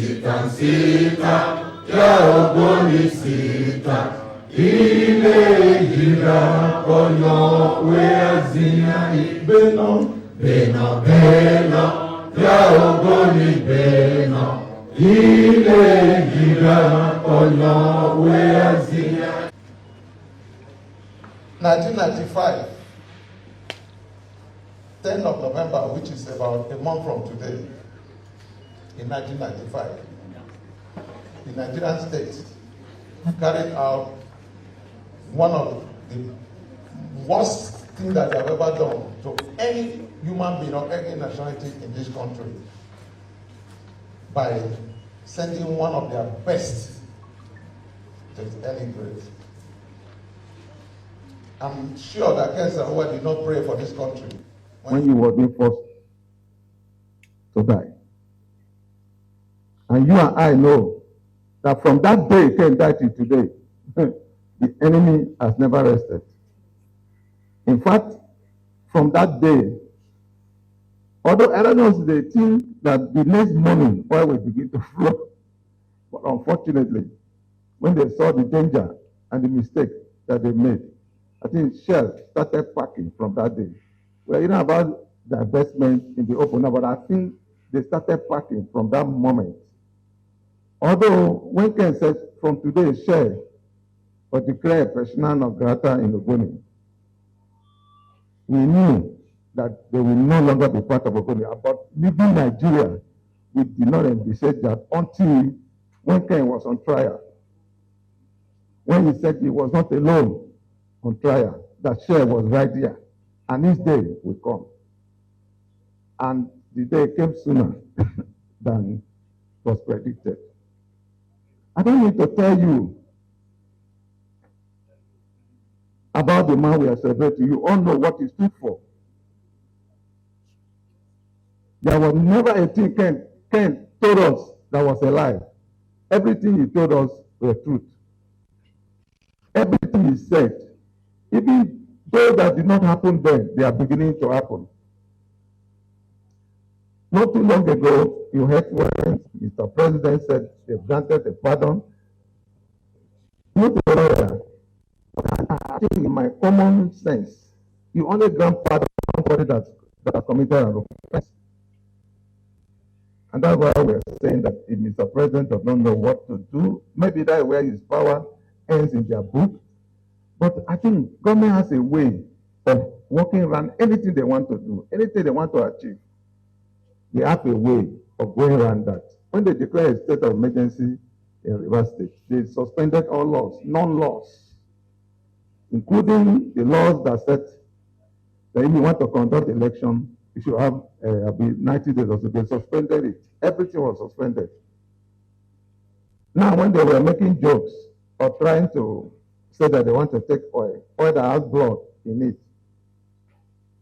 sita sita ya Ogoni sita ile gira konyo weazia beno beno beno ya Ogoni beno ile gira konyo weazia. 1995, 10th of November, which is about a month from today, in 1995, the Nigerian state carried out one of the worst things that they have ever done to any human being of any nationality in this country by sending one of their best to any grade. I'm sure that Ken Saro-Wiwa did not pray for this country when you were being forced to die. And you and I know that from that day Ken died to today, the enemy has never rested. In fact, from that day, although I don't know if they think that the next morning oil will begin to flow, but unfortunately, when they saw the danger and the mistake that they made, I think Shell started packing from that day. Well, you know about the investment in the open, but I think they started packing from that moment. Although when Ken said from today, Shell will declare persona non grata in Ogoni, we knew that they will no longer be part of Ogoni. But leaving Nigeria, we did not envisage that until when Ken was on trial. When he said he was not alone on trial, that Shell was right there, and his day will come. And the day came sooner than was predicted. I don't need to tell you about the man we are celebrating. You all know what he stood for. There was never a thing Ken told us that was a lie. Everything he told us was truth. Everything he said, even those that did not happen then, they are beginning to happen. Not too long ago, you heard when Mr. President said they've granted a pardon. Not a lawyer. I think in my common sense, you only grant pardon to somebody that has committed an offense. And that's why we're saying that if Mr. President does not know what to do, maybe that's where his power ends in their book. But I think government has a way of working around anything they want to do, anything they want to achieve. They have a way of going around that. When they declare a state of emergency in Rivers State, they suspended all laws, non-laws, including the laws that said that if you want to conduct election, you should have 90 days or so. They suspended it. Everything was suspended. Now, when they were making jokes or trying to say that they want to take oil that has blood in it,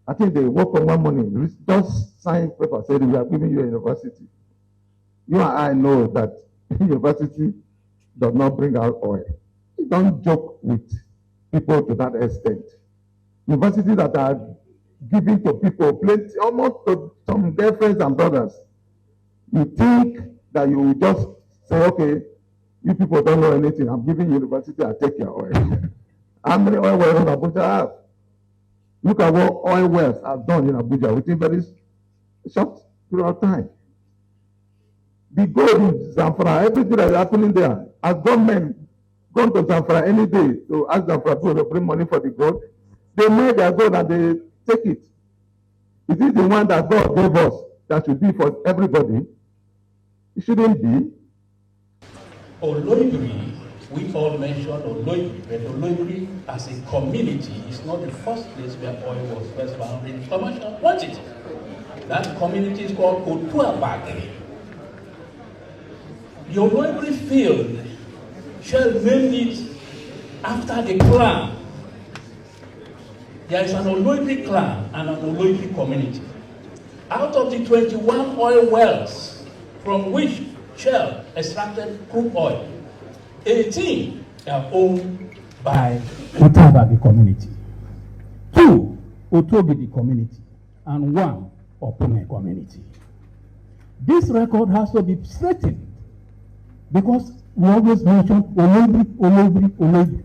I think they woke up one morning, just signed paper saying we are giving you a university. You and I know that university does not bring out oil. You don't joke with people to that extent. Universities that are giving to people plenty, almost to some their friends and brothers. You think that you will just say, okay, you people don't know anything, I'm giving university, I'll take your oil. How many oil wells does Abuja have? Look at what oil wells have done in Abuja within very short period of time. The gold in Zamfara, everything that is happening there, as government gone to Zamfara any day to ask Zamfara to bring money for the gold, they made their gold and they take it. Is it the one that God gave us that should be for everybody? It shouldn't be. Oloibiri, we all mentioned Oloibiri, but Oloibiri as a community is not the first place where oil was first found in commercial quantity. That community is called Otuabagri. The Oloibiri field, Shell named it after the clan. There is an Oloibiri clan and an Oloibiri community. Out of the 21 oil wells from which Shell extracted crude oil, 18 are owned by Otuabagri community, 2 Otogidi community, and 1 Opune community. This record has to be straightened Because we always mention Olebri.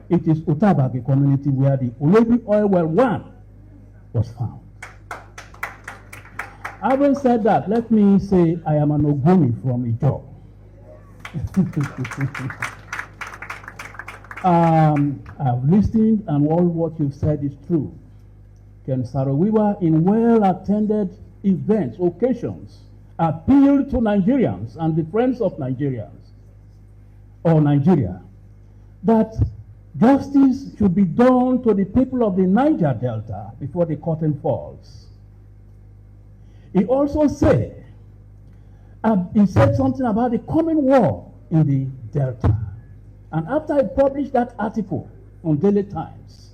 It is Otabagi community where the Olebri oil well 1 was found. Having said that, let me say I am an Ogoni from Ijo. I've listened, and all what you've said is true. Ken Saro-Wiwa, in well-attended events, occasions, appealed to Nigerians and the friends of Nigerians, or Nigeria, that justice should be done to the people of the Niger Delta before the curtain falls. He also said, he said something about the coming war in the Delta. And after he published that article on Daily Times,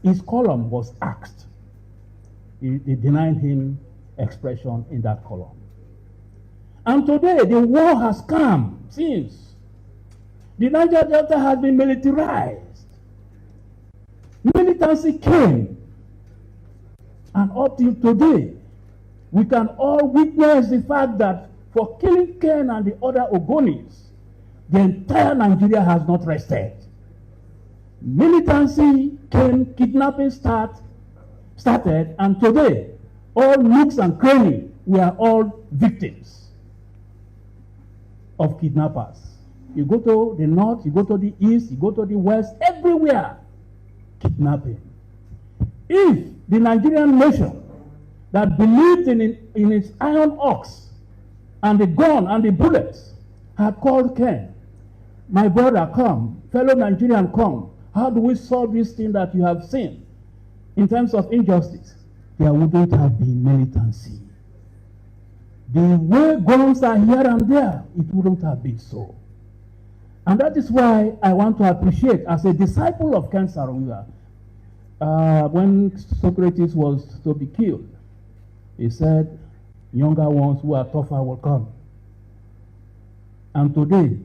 his column was axed. They denied him expression in that column. And today, the war has come since. The Niger Delta has been militarized. Militancy came. And up till today, we can all witness the fact that for killing Ken and the other Ogonis, the entire Nigeria has not rested. Militancy came, kidnapping started, and today, all nooks and crannies, we are all victims of kidnappers. You go to the north, you go to the east, you go to the west, everywhere, kidnapping. If the Nigerian nation that believed in its iron ox and the gun and the bullets had called Ken, my brother, come, fellow Nigerian, come, how do we solve this thing that you have seen in terms of injustice? There wouldn't have been militancy. The way guns are here and there, it wouldn't have been so. And that is why I want to appreciate, as a disciple of Ken Saro-Wiwa, when Socrates was to be killed, he said, younger ones who are tougher will come. And today,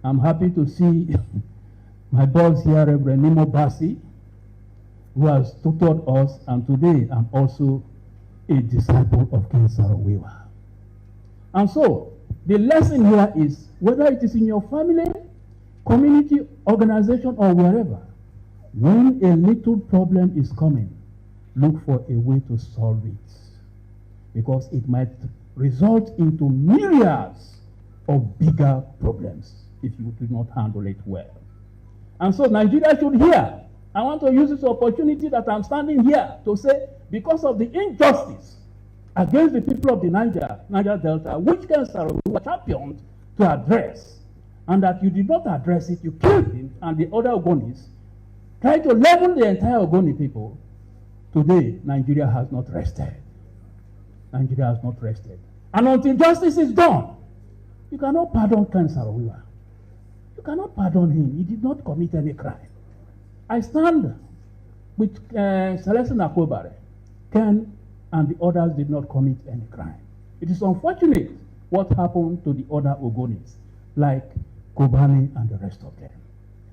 I'm happy to see my boss here, Reverend Nimo Basi, who has tutored us, and today I'm also a disciple of Ken Saro-Wiwa. And so, the lesson here is, whether it is in your family, community, organization, or wherever, when a little problem is coming, look for a way to solve it. Because it might result into myriads of bigger problems if you do not handle it well. And so Nigeria should hear. I want to use this opportunity that I'm standing here to say, because of the injustice against the people of the Niger Delta, which Ken Saro-Wiwa championed to address, and that you did not address it, you killed him and the other Ogonis, trying to level the entire Ogoni people. Today, Nigeria has not rested. Nigeria has not rested. And until justice is done, you cannot pardon Ken Saro-Wiwa. You cannot pardon him. He did not commit any crime. I stand with Celestine Akobare. Ken and the others did not commit any crime. It is unfortunate what happened to the other Ogonis, like Kobani and the rest of them.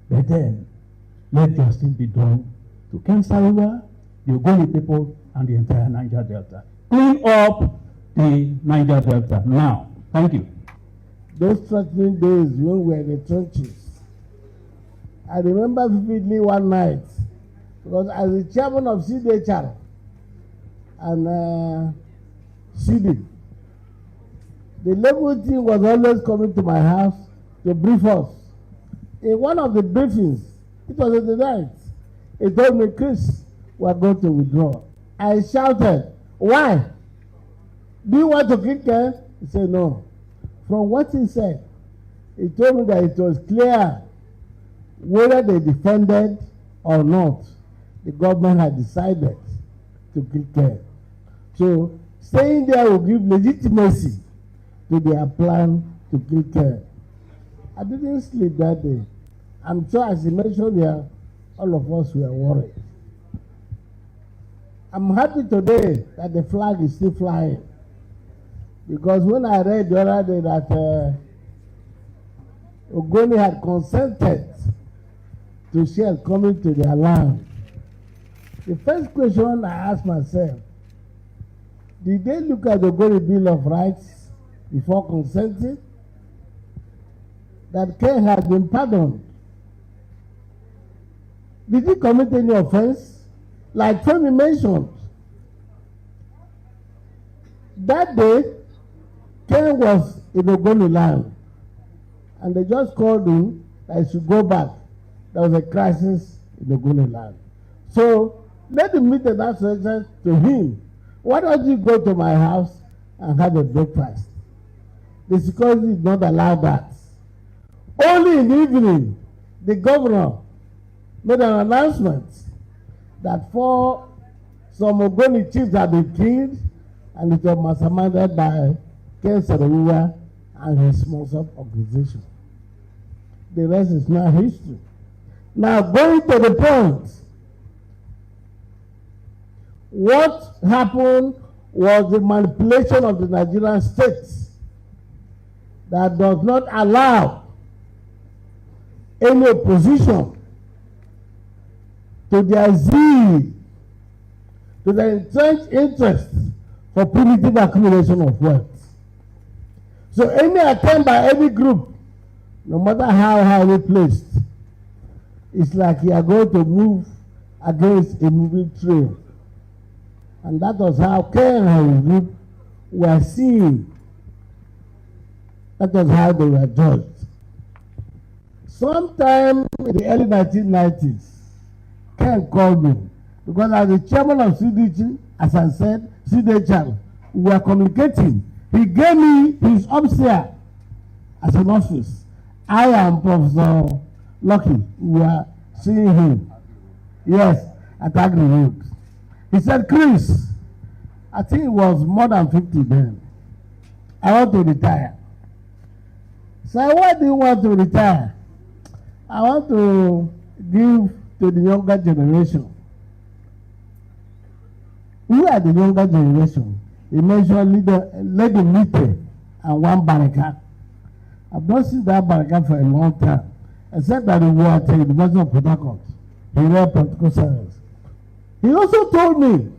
But then, let justice be done to Ken Saro-Wiwa, the Ogoni people, and the entire Niger Delta. Clean up the Niger Delta now. Thank you. Those threatening days when we were in the trenches, I remember vividly one night, because as the chairman of CDHR and CD, the level team was always coming to my house to brief us. In one of the briefings, it was in the night, he told me, Chris, we are going to withdraw. I shouted, why? Do you want to kill Ken? He said, no. From what he said, he told me that it was clear whether they defended or not, the government had decided to kill Ken. So staying there will give legitimacy to their plan to kill Ken. I didn't sleep that day. I'm sure, as he mentioned here, all of us were worried. I'm happy today that the flag is still flying, because when I read the other day that Ogoni had consented to shell coming to their land, the first question I asked myself, did they look at the Ogoni Bill of Rights before consenting? that Ken has been pardoned. Did he commit any offense? Like Femi mentioned, that day, Ken was in Ogoni land, and they just called him that he should go back. There was a crisis in Ogoni land. So let him meet the national president to him. Why don't you go to my house and have a breakfast? The security did not allow that. Only in the evening, the governor made an announcement that some Ogoni chiefs had been killed, and it was masterminded by Ken Saro-Wiwa and his small organization. The rest is now history. Now, going to the point, what happened was the manipulation of the Nigerian state that does not allow any opposition to their zeal, to their entrenched interest for punitive accumulation of wealth. So any attempt by any group, no matter how highly placed, it's like you are going to move against a moving train. And that was how Ken and his group were seen. That was how they were judged. Sometime in the early 1990s, Ken called me because as the chairman of CDC, as I said, CDHR, we were communicating. He gave me his upstairs as an office. I am Professor Lucky. We were seeing him. Yes, at Agri Road. He said, Chris, I think it was more than 50 then. I want to retire. So why do you want to retire? I want to give to the younger generation. Who are the younger generation? He mentioned Lady Mite and one Baraka. I've not seen that Baraka for a long time, except that he was at the University of Port Harcourt. He read political science. He also told me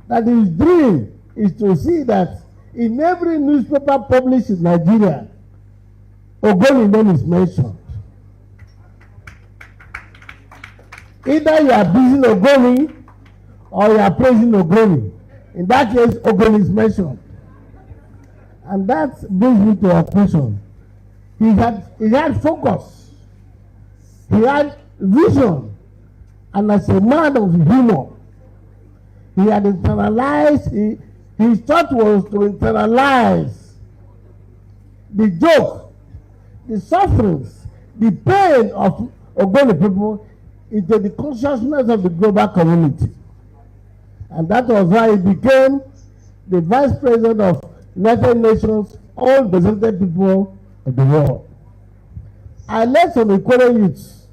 that his dream is to see that in every newspaper published in Nigeria, Ogoni name is mentioned. Either you are praising Ogoni or you are praising Ogoni. In that case, Ogoni is mentioned. And that brings me to a question. He had focus. He had vision. And as a man of humor, he had internalized, his thought was to internalize the joke, the sufferings, the pain of Ogoni people into the consciousness of the global community. And that was why he became the vice president of United Nations, all represented people of the world. I led some Equatorial youths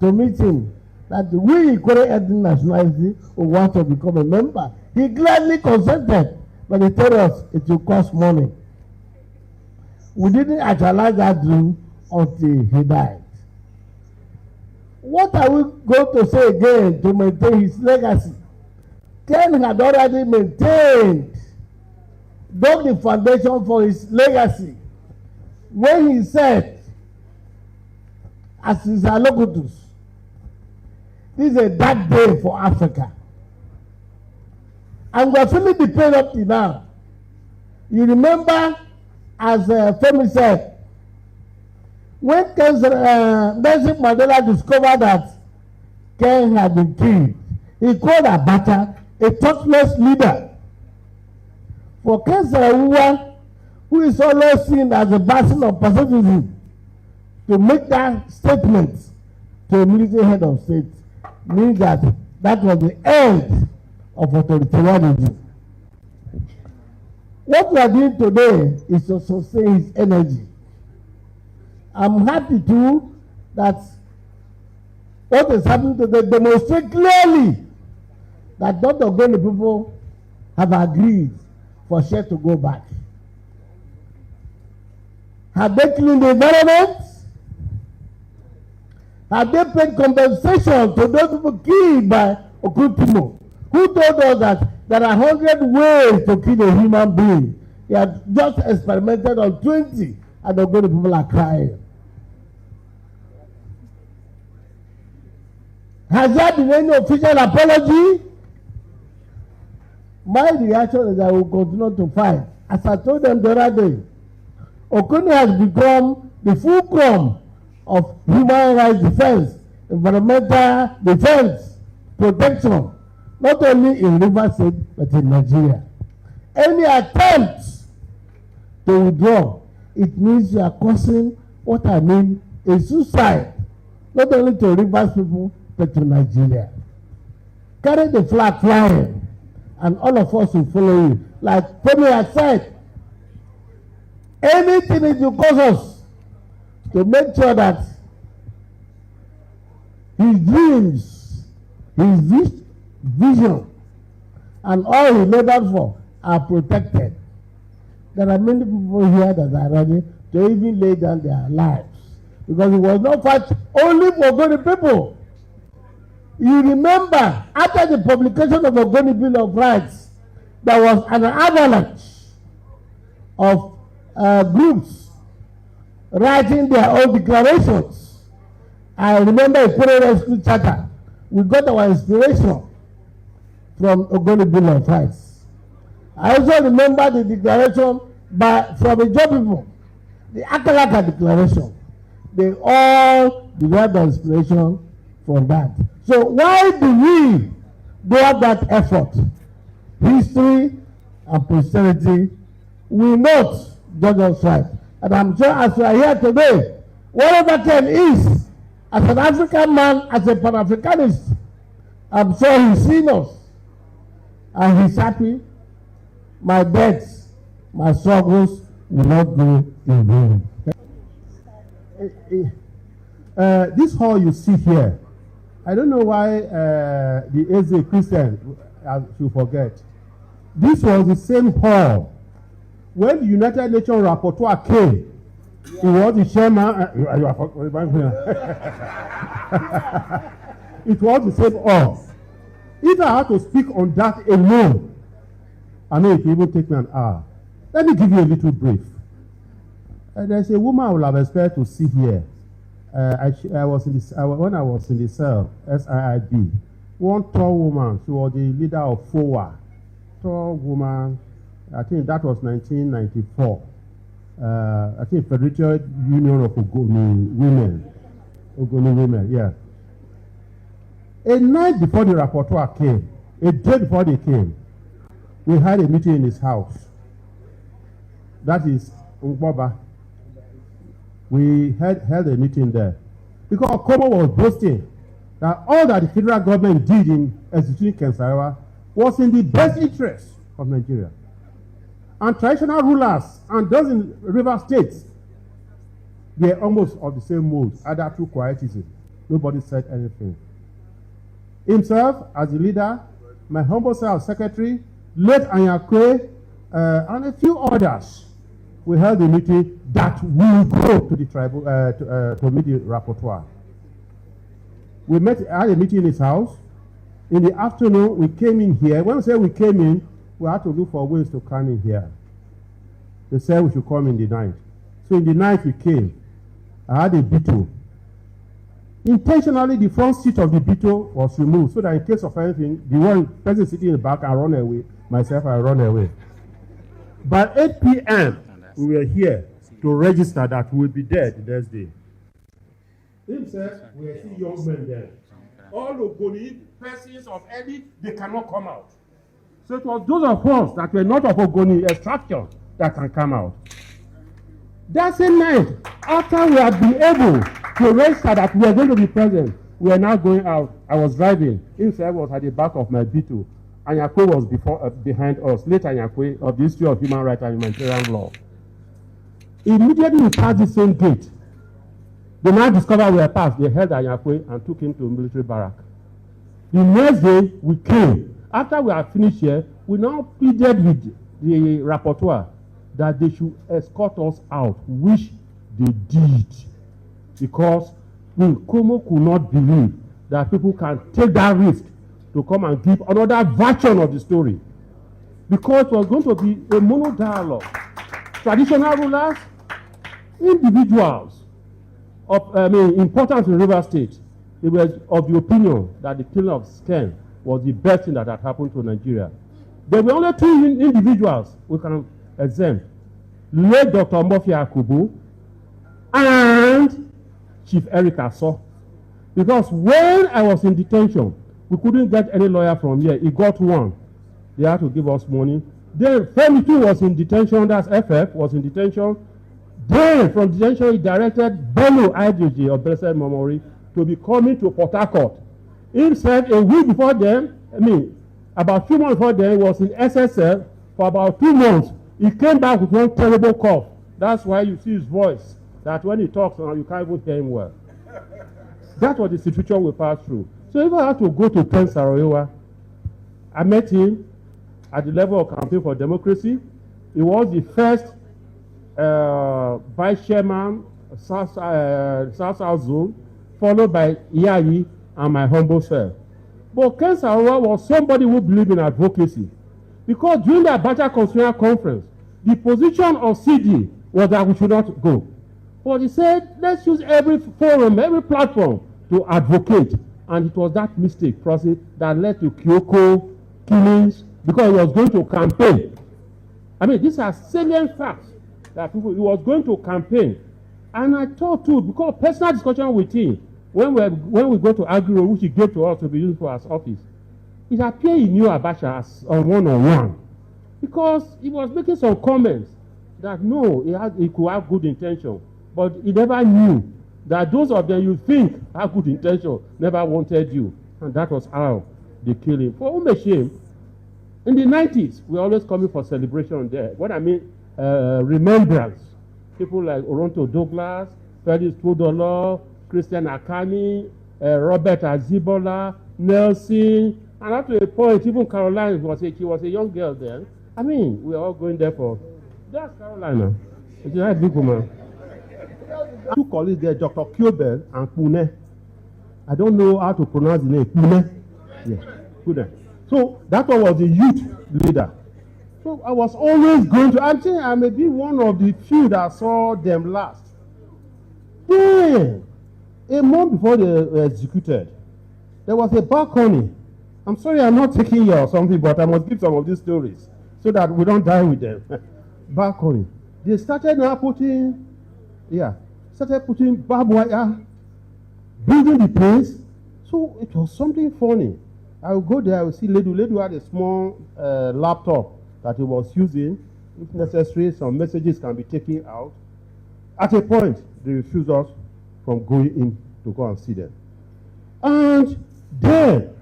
to meet him that we Equatorial ethnic nationality will want to become a member. He gladly consented, but he told us it will cost money. We didn't actualize that dream until he died. What are we going to say again to maintain his legacy? Ken had already maintained, dug the foundation for his legacy when he said, as his allocutus, this is a dark day for Africa. And we're feeling the pain up to now. You remember, as Femi said, when Nelson Mandela discovered that Ken had been killed, he called Abacha a thoughtless leader. For Ken Saro-Wiwa, who is always seen as a bastion of pacifism, to make that statement to a military head of state means that that was the end of authoritarianism. What we are doing today is to sustain his energy. I'm happy too that what is happening today demonstrates clearly that not Ogoni people have agreed for Shell to go back. Have they cleaned the environment? Have they paid compensation to those people killed by Okutimo? Who told us that there are 100 ways to kill a human being? He had just experimented on 20 and the Ogoni people are crying. Has there been any official apology? My reaction is I will continue to fight. As I told them the other day, Ogoni has become the fulcrum of human rights defense, environmental defense, protection, not only in Rivers State, but in Nigeria. Any attempt to withdraw, it means you are causing what I mean a suicide, not only to Rivers people, but to Nigeria. Carry the flag flying, and all of us will follow you. Like Femi has said, anything it will cause us to make sure that his dreams, his vision, and all he labored for are protected. There are many people here that are ready to even lay down their lives, because it was not fight only for Ogoni people. You remember, after the publication of Ogoni Bill of Rights, there was an avalanche of groups writing their own declarations. I remember a Kure Rescue Charter. We got our inspiration from Ogoni Bill of Rights. I also remember the declaration from the job people, the Akalaka Declaration. They all derived their inspiration from that. So why do we do that effort? History and posterity will not judge us right. And I'm sure as we are here today, whatever Ken is, as an African man, as a Pan-Africanist, I'm sure he's seen us. And he's happy. My debts, my struggles will not go in vain. This hall you see here, I don't know why the EZE Christian should forget. This was the same hall when the United Nations rapporteur came. He was the chairman. It was the same hall. If I had to speak on that alone, I know it will even take me an hour. Let me give you a little brief. There's a woman I would have expected to see here. When I was in the cell, SIIB, one tall woman, she was the leader of FOA. Tall woman, I think that was 1994. I think Federation Union of Ogoni Women, yeah. A night before the rapporteur came, a day before they came, we had a meeting in his house. That is Ngboba. We held a meeting there. Because Komo was boasting that all that the federal government did in executing Ken Saro-Wiwa was in the best interest of Nigeria. And traditional rulers and those in river states, they are almost of the same mood, either through quietism. Nobody said anything. Himself, as the leader, my humble self secretary, late Anyakwe, and a few others, we held a meeting that will go to the tribal to meet the rapporteur. We had a meeting in his house. In the afternoon, we came in here. When we say we came in, we had to look for ways to come in here. They said we should come in the night. So in the night we came. I had a beetle. Intentionally, the front seat of the beetle was removed so that in case of anything, the person sitting in the back can run away. Myself, I run away. By 8 p.m., we were here to register that we will be there the next day. Himself, we were seeing young men there. All Ogoni persons of any, they cannot come out. So it was those of us that were not of Ogoni extraction that can come out. That same night, after we had been able to register that we are going to be present, we are now going out. I was driving. Himself was at the back of my beetle. Anyakwe was behind us. Late Anyakwe of the history of human rights and humanitarian law. Immediately we passed the same gate. They now discovered we were passed. They held Anyakwe and took him to a military barrack. The next day we came. After we had finished here, we now pleaded with the rapporteur that they should escort us out, which they did. Because Nkomo could not believe that people can take that risk to come and give another version of the story. Because it was going to be a mono-dialogue. Traditional rulers, individuals of, important in River State, they were of the opinion that the killing of Sken was the best thing that had happened to Nigeria. There were only two individuals we can exempt. Late Dr. Murphy Akubu and Chief Eric Aso. Because when I was in detention, we couldn't get any lawyer from here. He got one. They had to give us money. Then Femi too was in detention, that's FF, was in detention. Then from detention, he directed Bello IDG of Blessed Memory to be coming to Port Harcourt. He said a week before then, about 2 months before then, he was in SSL for about 2 months. He came back with one terrible cough. That's why you see his voice, that when he talks, you can't even hear him well. That was the situation we passed through. So if I had to go to Ken Saro-Wiwa, I met him at the level of Campaign for Democracy. He was the first vice chairman, South Zone, followed by Iyayi and my humble self. But Ken Saro-Wiwa was somebody who believed in advocacy. Because during the Abacha Constitutional Conference, the position of CD was that we should not go. But he said, let's use every forum, every platform to advocate. And it was that mistake, process, that led to Kyoko killings, because he was going to campaign. These are salient facts that he was going to campaign. And I thought too, because personal discussion with him, when we go to Agro, which he gave to us to be used for his office, it appeared he knew Abacha as one-on-one. Because he was making some comments that no, he could have good intention. But he never knew that those of them you think have good intention never wanted you. And that was how they killed him. For Umeshim, in the 90s, we were always coming for celebration there. What I mean, remembrance. People like Oronto Douglas, Felix Todolo, Christian Akani, Robert Azibola, Nelson, and up to a point, even Caroline she was a young girl then. We were all going there for. That's Carolina. She's a big woman. 2 colleagues there, Dr. Kyobel and Pune. I don't know how to pronounce the name. Pune. Yeah, Pune. So that one was the youth leader. So I was always going to. I'm saying I may be one of the few that saw them last. Then, a month before they were executed, there was a balcony. I'm sorry I'm not taking you or something, but I must give some of these stories so that we don't die with them. Balcony. They started now putting barbed wire, building the place. So it was something funny. I would go there, I would see Ledu. Ledu had a small laptop that he was using. If necessary, some messages can be taken out. At a point, they refused us from going in to go and see them. And then,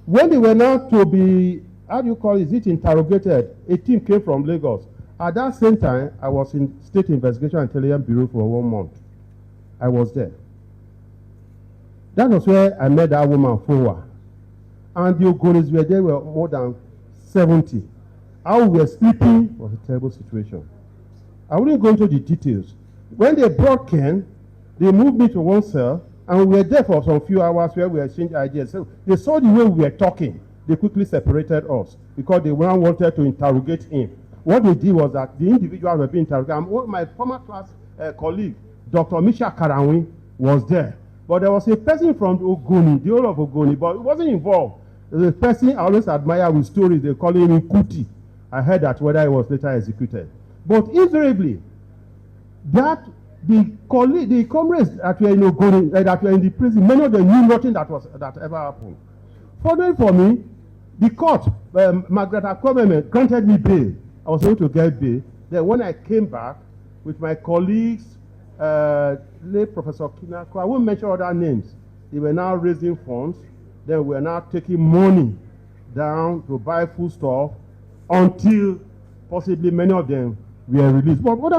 when they were now to be, interrogated, a team came from Lagos. At that same time, I was in State Investigation and Intelligence Bureau for 1 month. I was there. That was where I met that woman, Fowa. And the Ogonis were there, were more than 70. How we were sleeping was a terrible situation. I wouldn't go into the details. When they brought Ken, they moved me to one cell, and we were there for some few hours where we exchanged ideas. So they saw the way we were talking. They quickly separated us because they wanted to interrogate him. What they did was that the individuals were being interrogated. My former class colleague, Dr. Misha Karanwi, was there. But there was a person from Ogoni, the whole of Ogoni, but it wasn't involved. There's a person I always admire with stories, they call him Kuti. I heard that whether he was later executed. But invariably, that the comrades that were in Ogoni, that were in the prison, many of them knew nothing that ever happened. Fortunately for me, the court, Margaret Akwememe, granted me bail. I was able to get bail. Then when I came back with my colleagues, late Professor Kinako, I won't mention other names. They were now raising funds. Then we were now taking money down to buy food stuff until possibly many of them were released. But what